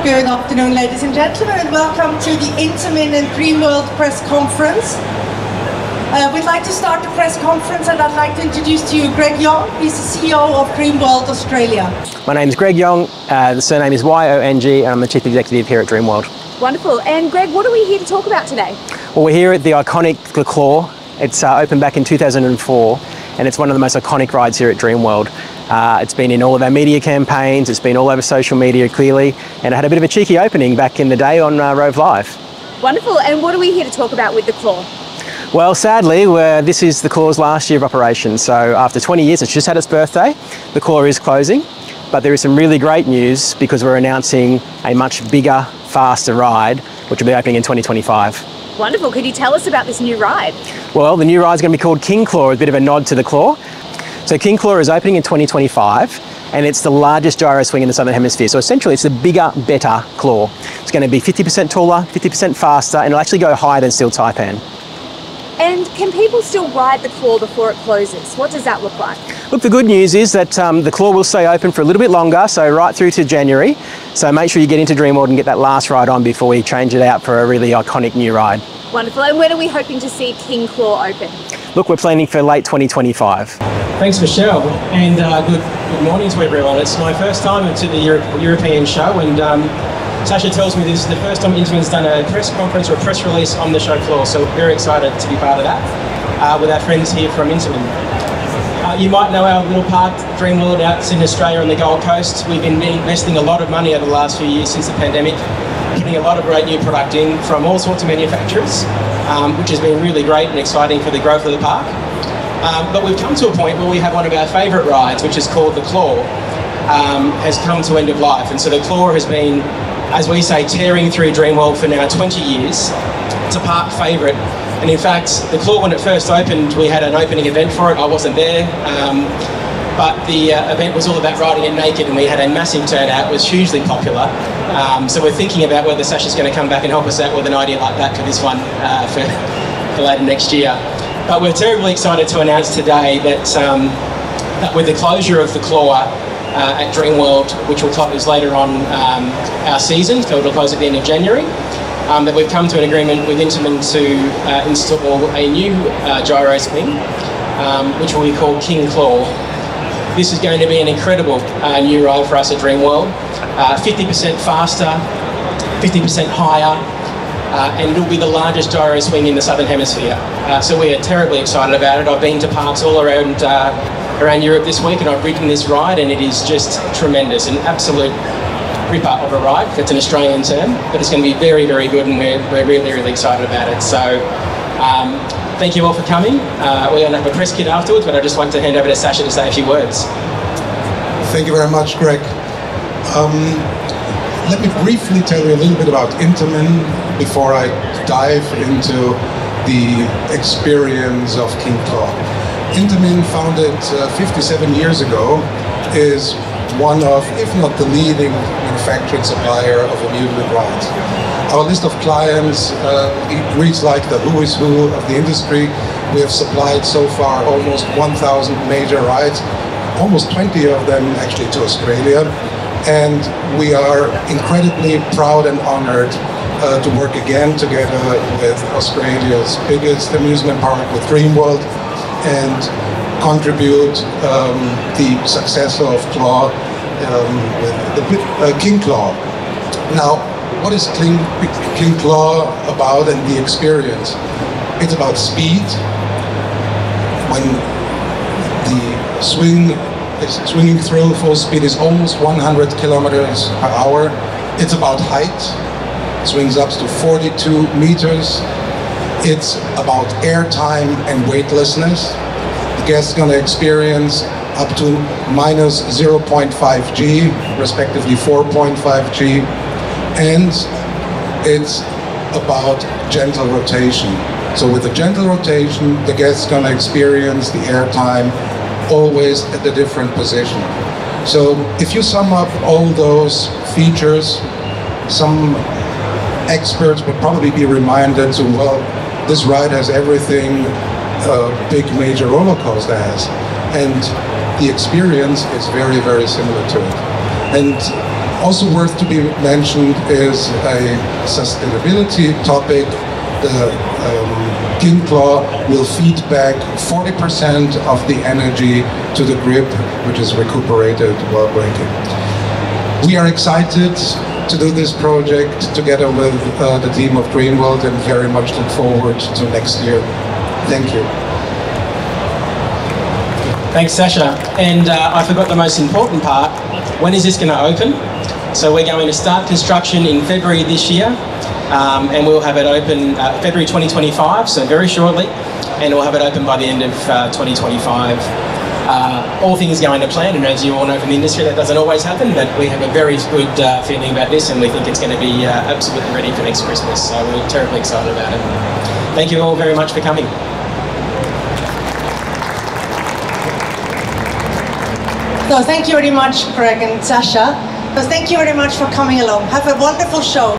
Good afternoon, ladies and gentlemen, and welcome to the Intamin and Dreamworld press conference. We'd like to start the press conference, and I'd like to introduce to you Greg Young. He's the CEO of Dreamworld Australia. My name is Greg Young, the surname is Y-O-N-G, and I'm the Chief Executive here at Dreamworld. Wonderful. And Greg, what are we here to talk about today? Well, we're here at the iconic The Claw. It's opened back in 2004, and it's one of the most iconic rides here at Dreamworld. It's been in all of our media campaigns, it's been all over social media clearly, and it had a bit of a cheeky opening back in the day on Rove Live. Wonderful. And what are we here to talk about with The Claw? Well, sadly, this is The Claw's last year of operation, so after 20 years, it's just had its birthday. The Claw is closing, but there is some really great news because we're announcing a much bigger, faster ride, which will be opening in 2025. Wonderful. Could you tell us about this new ride? Well, the new ride is going to be called King Claw, a bit of a nod to The Claw. So King Claw is opening in 2025, and it's the largest gyro swing in the Southern Hemisphere. So essentially, it's the bigger, better Claw. It's going to be 50% taller, 50% faster, and it'll actually go higher than Steel Taipan. And can people still ride The Claw before it closes? What does that look like? Look, the good news is that The Claw will stay open for a little bit longer, so right through to January. So make sure you get into Dreamworld and get that last ride on before we change it out for a really iconic new ride. Wonderful. And when are we hoping to see King Claw open? Look, we're planning for late 2025. Thanks, Michelle, and good morning to everyone. It's my first time to the European show, and Sasha tells me this is the first time Intamin's done a press conference or a press release on the show floor, so very excited to be part of that with our friends here from Intamin. You might know our little park, Dreamworld, out in Australia on the Gold Coast. We've been investing a lot of money over the last few years since the pandemic, putting a lot of great new product in from all sorts of manufacturers, which has been really great and exciting for the growth of the park. But we've come to a point where we have one of our favourite rides, which is called The Claw, has come to end of life. And so The Claw has been, as we say, tearing through Dreamworld for now 20 years. It's a park favourite. And in fact, The Claw, when it first opened, we had an opening event for it. I wasn't there. But the event was all about riding it naked, and we had a massive turnout. It was hugely popular. So we're thinking about whether Sasha's going to come back and help us out with an idea like that for this one for later next year. But we're terribly excited to announce today that with the closure of The Claw at Dreamworld, which will close later on our season, so it'll close at the end of January, that we've come to an agreement with Intamin to install a new gyro swing, which will be called King Claw. This is going to be an incredible new ride for us at Dreamworld. 50% faster, 50% higher, and it'll be the largest gyro swing in the Southern Hemisphere. So we are terribly excited about it. I've been to parks all around Europe this week, and I've ridden this ride, and it is just tremendous, an absolute ripper of a ride. That's an Australian term, but it's going to be very, very good, and we're really, really excited about it. So thank you all for coming. We're going to have a press kit afterwards, but I'd just like to hand over to Sasha to say a few words. Thank you very much, Greg. Let me briefly tell you a little bit about Intamin before I dive into the experience of King Claw. Intamin, founded 57 years ago, is one of, if not the leading manufacturing supplier of amusement rides. Our list of clients reads like the who is who of the industry. We have supplied so far almost 1,000 major rides, almost 20 of them actually to Australia. And we are incredibly proud and honored to work again together with Australia's biggest amusement park, with Dreamworld, and contribute the success of Claw with the King Claw. Now, what is King Claw about and the experience? It's about speed. When the swing is swinging through full speed, is almost 100 kilometers per hour. It's about height. It swings up to 42 meters. It's about airtime and weightlessness. The guest's going to experience up to minus 0.5 G, respectively 4.5 G. And it's about gentle rotation. So with the gentle rotation, the guest's going to experience the airtime always at a different position. So if you sum up all those features, some experts would probably be reminded to, well, this ride has everything a big major roller coaster has. And the experience is very, very similar to it. And Also worth to be mentioned is a sustainability topic. The King Claw will feed back 40% of the energy to the grip, which is recuperated while braking. We are excited to do this project together with the team of Dreamworld and very much look forward to next year. Thank you. Thanks, Sasha. And I forgot the most important part. When is this going to open? So we're going to start construction in February this year, and we'll have it open February 2025, so very shortly, and we'll have it open by the end of 2025. All things going to plan, and as you all know from the industry, that doesn't always happen, but we have a very good feeling about this, and we think it's going to be absolutely ready for next Christmas, so we're terribly excited about it. Thank you all very much for coming. So thank you very much, Craig and Sasha. So thank you very much for coming along. Have a wonderful show.